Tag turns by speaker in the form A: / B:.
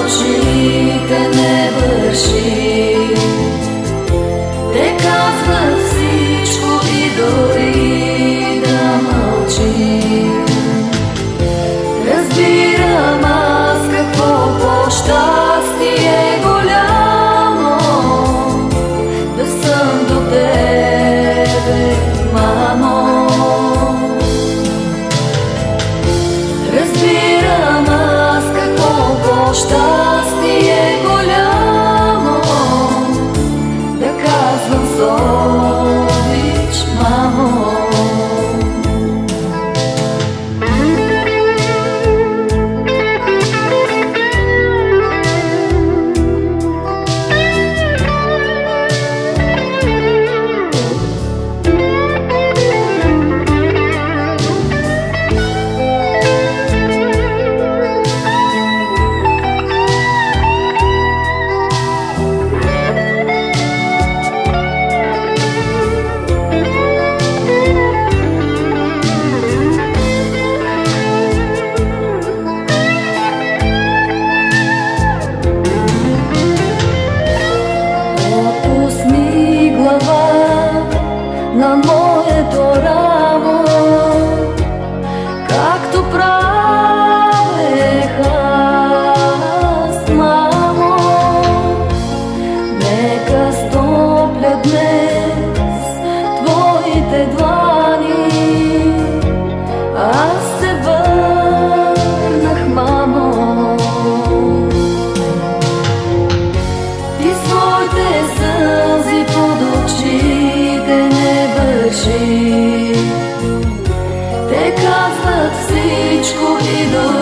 A: очите не върши. Те казват всичко и дори да мълчим. Разбирам аз какво по-щастие голямо да съм до тебе, мамо. Разбирам аз какво по-щастие голямо да казвам с обич, мамо. На моето рамо, както правех аз, мамо. Нека стопля днес твоите длани. Аз се върнах, мамо. Ти своите сълзи под очите не върши. Те казват всичко и дори